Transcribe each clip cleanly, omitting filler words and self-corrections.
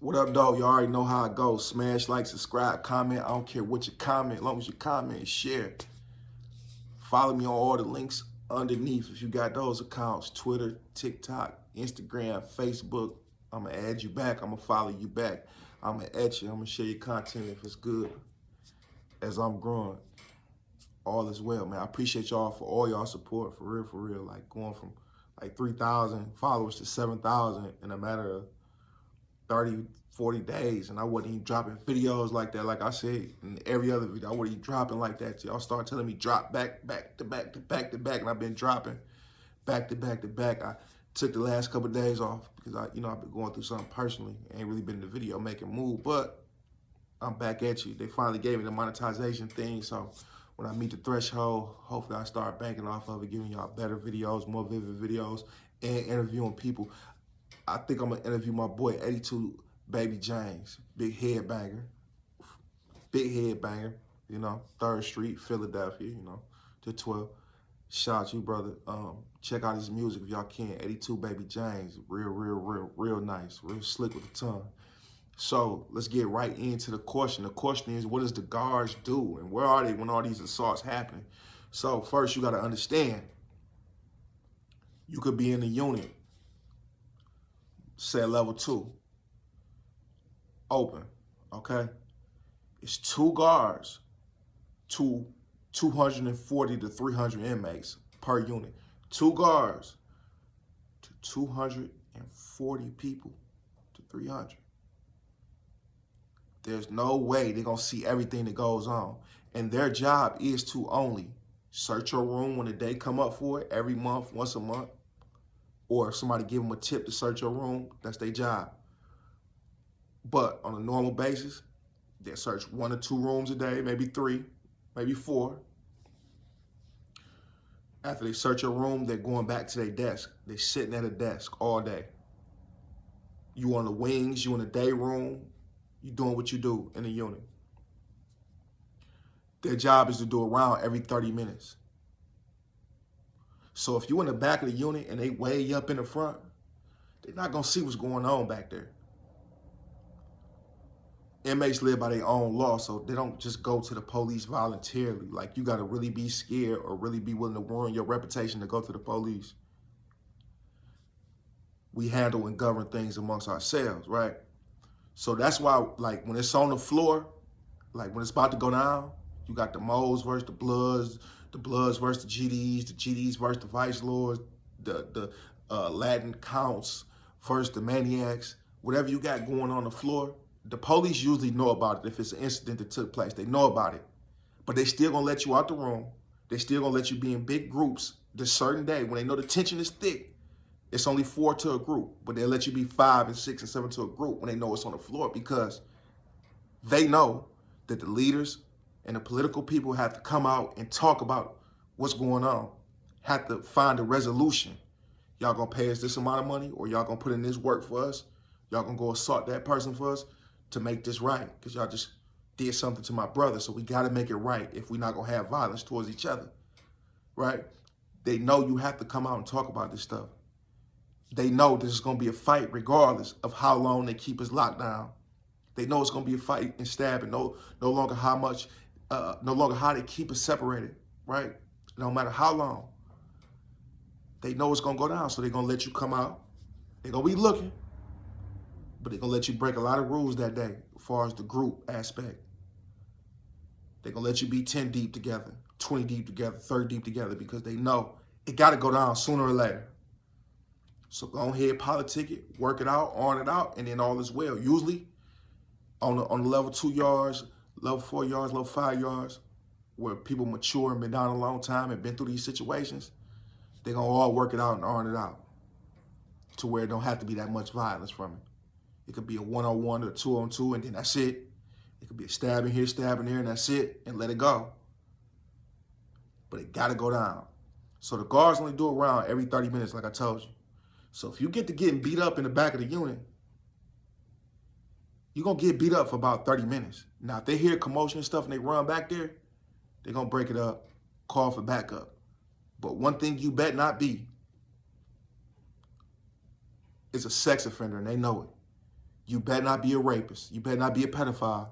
What up, dog? You already know how it goes. Smash, like, subscribe, comment. I don't care what you comment, as long as you comment and share. Follow me on all the links underneath if you got those accounts. Twitter, TikTok, Instagram, Facebook. I'm going to add you back. I'm going to follow you back. I'm going to at you. I'm going to share your content if it's good. As I'm growing, all is well, man. I appreciate y'all for all y'all support, for real. Like going from like 3,000 followers to 7,000 in a matter of 30, 40 days, and I wasn't even dropping videos like that. Like I said in every other video, I wasn't even dropping like that. Y'all start telling me drop back to back, and I've been dropping back to back. I took the last couple of days off because I've been going through something personally. I ain't really been in the video making move, but I'm back at you. They finally gave me the monetization thing, so when I meet the threshold, hopefully I start banking off of it, giving y'all better videos, more vivid videos, and interviewing people. I think I'm gonna interview my boy 82 Baby James, big head banger, you know, 3rd Street, Philadelphia, you know, to 12. Shout out to you, brother. Check out his music if y'all can. 82 Baby James, real nice, real slick with the tongue. So let's get right into the question. The question is, what does the guards do, and where are they when all these assaults happen? So first, you got to understand, you could be in a unit, say level 2, open, okay? It's 2 guards to 240 to 300 inmates per unit. 2 guards to 240 people to 300. There's no way they're going to see everything that goes on. And their job is to only search your room when the day come up for it, every month, once a month. Or if somebody give them a tip to search your room, that's their job. But on a normal basis, they search 1 or 2 rooms a day, maybe 3, maybe 4. After they search your room, they're going back to their desk. They're sitting at a desk all day. You on the wings, you in the day room, you doing what you do in the unit. Their job is to do a round every 30 minutes. So if you in the back of the unit and they way up in the front, they're not gonna see what's going on back there. Inmates live by their own law, so they don't just go to the police voluntarily. Like, you gotta really be scared or really be willing to ruin your reputation to go to the police. We handle and govern things amongst ourselves, right? So that's why, like, when it's on the floor, like when it's about to go down, you got the Moes versus the Bloods versus the GDs versus the Vice Lords, the Latin Counts versus the Maniacs. Whatever you got going on the floor, the police usually know about it if it's an incident that took place. They know about it. But they still gonna let you out the room. They still gonna let you be in big groups this certain day. When they know the tension is thick, it's only 4 to a group, but they'll let you be 5 and 6 and 7 to a group when they know it's on the floor, because they know that the leaders and the political people have to come out and talk about what's going on, have to find a resolution. Y'all gonna pay us this amount of money, or y'all gonna put in this work for us? Y'all gonna go assault that person for us to make this right? Because y'all just did something to my brother, so we gotta make it right if we're not gonna have violence towards each other, right? They know you have to come out and talk about this stuff. They know this is gonna be a fight regardless of how long they keep us locked down. They know it's gonna be a fight and stabbing. No longer how they keep us separated, right? No matter how long. They know it's gonna go down, so they're gonna let you come out. They're gonna be looking, but they're gonna let you break a lot of rules that day as far as the group aspect. They're gonna let you be 10 deep together, 20 deep together, 30 deep together, because they know it gotta go down sooner or later. So go ahead, politic it, work it out, on it out, and then all is well. Usually on the level 2 yards, level 4 yards, level 5 yards, where people mature and been down a long time and been through these situations, they're gonna all work it out and iron it out to where it don't have to be that much violence from it. It could be a 1-on-1 or 2-on-2, and then that's it. It could be a stabbing here, stabbing there, and that's it, and let it go. But it gotta go down. So the guards only do a round every 30 minutes, like I told you. So if you get to getting beat up in the back of the unit, you're gonna get beat up for about 30 minutes. Now, if they hear commotion and stuff and they run back there, they're gonna break it up, call for backup. But one thing you bet not be is a sex offender, and they know it. You better not be a rapist. You better not be a pedophile.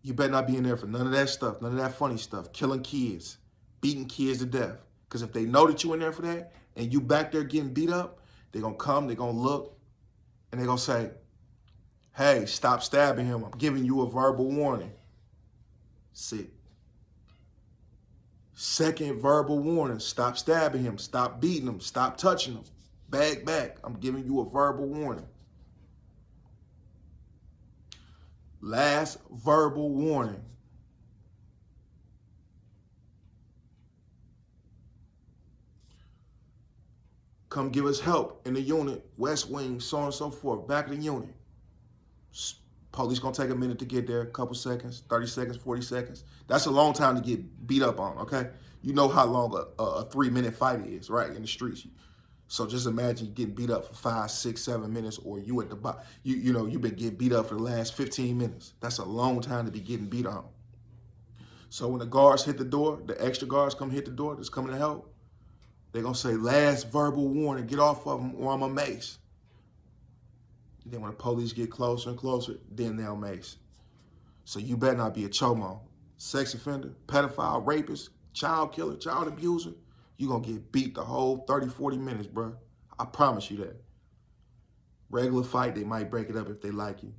You better not be in there for none of that stuff, none of that funny stuff, killing kids, beating kids to death. Because if they know that you in there for that and you back there getting beat up, they're going to come, they're going to look, and they're going to say, hey, stop stabbing him. I'm giving you a verbal warning. Sick. Second verbal warning, stop stabbing him, stop beating him, stop touching him. Back. I'm giving you a verbal warning. Last verbal warning. Come give us help in the unit, West Wing, so on and so forth, back of the unit. Police gonna take a minute to get there, a couple seconds, 30 seconds, 40 seconds. That's a long time to get beat up on, okay? You know how long a 3-minute fight is, right, in the streets. So just imagine you getting beat up for 5, 6, 7 minutes, or you at the bottom. You know, you've been getting beat up for the last 15 minutes. That's a long time to be getting beat on. So when the guards hit the door, the extra guards come hit the door that's coming to help, they're going to say, last verbal warning, get off of them or I'm a mace. And then when the police get closer and closer, then they'll mace. So you better not be a chomo. Sex offender, pedophile, rapist, child killer, child abuser. You're going to get beat the whole 30, 40 minutes, bro. I promise you that. Regular fight, they might break it up if they like you.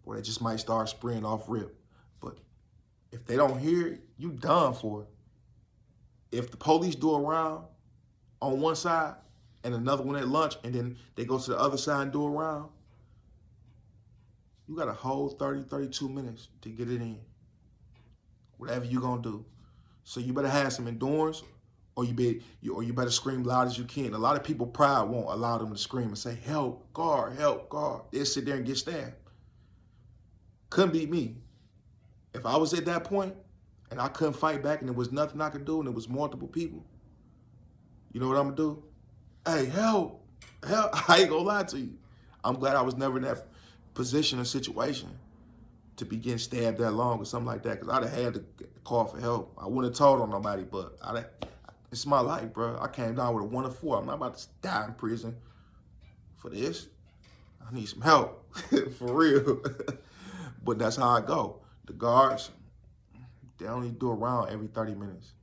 Or they just might start spraying off rip. But if they don't hear it, you done for it. If the police do a round on one side and another one at lunch, and then they go to the other side and do a round, you got a whole 30, 32 minutes to get it in. Whatever you gonna do. So you better have some endurance, or you better scream loud as you can. A lot of people pride won't allow them to scream and say, help, guard, help, guard. They'll sit there and get stabbed. Couldn't be me. If I was at that point and I couldn't fight back and there was nothing I could do and there was multiple people, you know what I'm gonna do? Hey, help, I ain't gonna lie to you. I'm glad I was never in that position or situation to be getting stabbed that long or something like that, because I'd have had to call for help. I wouldn't have told on nobody, but it's my life, bro. I came down with a 1 or 4. I'm not about to die in prison for this. I need some help, for real. But that's how I go. The guards, they only do a round every 30 minutes.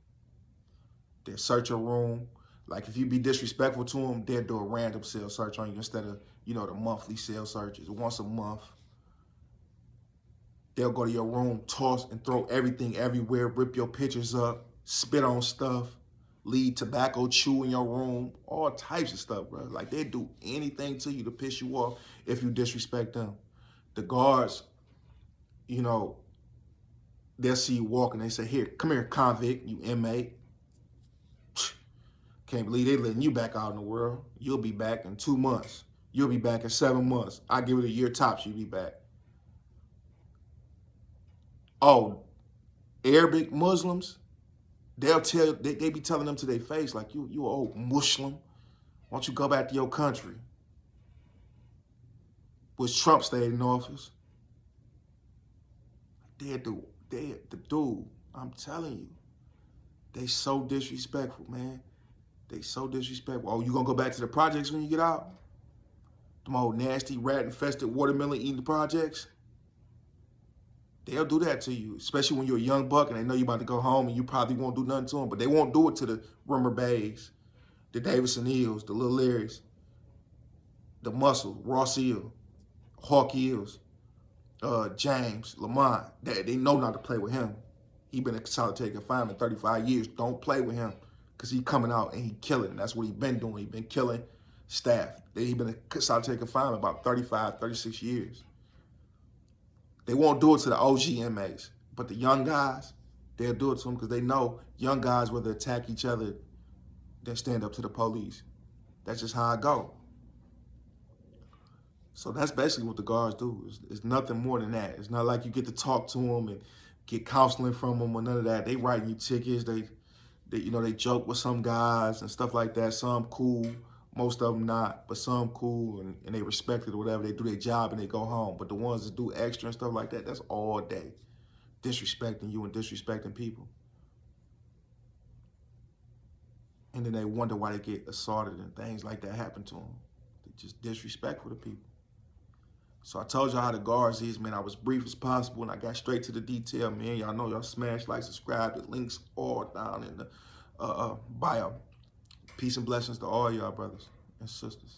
They search a room. Like if you be disrespectful to them, they'll do a random cell search on you instead of, you know, the monthly cell searches. Once a month, they'll go to your room, toss and throw everything everywhere, rip your pictures up, spit on stuff, leave tobacco chew in your room, all types of stuff, bro. Like they do anything to you to piss you off if you disrespect them. The guards, you know, they'll see you walking, they say, here, come here, convict, you inmate. Can't believe they letting you back out in the world. You'll be back in 2 months. You'll be back in 7 months. I give it a year tops, you'll be back. Oh, Arabic Muslims, they'll tell, they be telling them to their face, like, you old Muslim. Why don't you go back to your country? Was Trump stayed in office? Dude, I'm telling you, they so disrespectful, man. They so disrespectful. Oh, you gonna go back to the projects when you get out? Them old nasty, rat-infested watermelon eating projects? They'll do that to you, especially when you're a young buck and they know you're about to go home and you probably won't do nothing to them, but they won't do it to the Rumor Bays, the Davison Hills, the Little Larrys, the Muscle, Ross Hill, Hawk Hills, James, Lamont. They know not to play with him. He been in solitary confinement 35 years. Don't play with him because he coming out and he killing. That's what he been doing. He been killing staff. He been in solitary confinement about 35, 36 years. They won't do it to the OG inmates, but the young guys, they'll do it to them because they know young guys rather attack each other than stand up to the police. That's just how I go. So that's basically what the guards do. It's nothing more than that. It's not like you get to talk to them and get counseling from them or none of that. They writing you tickets. They joke with some guys and stuff like that. Some cool, most of them not, but some cool and they respect it or whatever. They do their job and they go home. But the ones that do extra and stuff like that, that's all day. Disrespecting you and disrespecting people. And then they wonder why they get assaulted and things like that happen to them. just disrespectful to people. So I told y'all how the guards is, man. I was brief as possible, and I got straight to the detail, man. Y'all know y'all smash, like, subscribe. The links all down in the bio. Peace and blessings to all y'all brothers and sisters.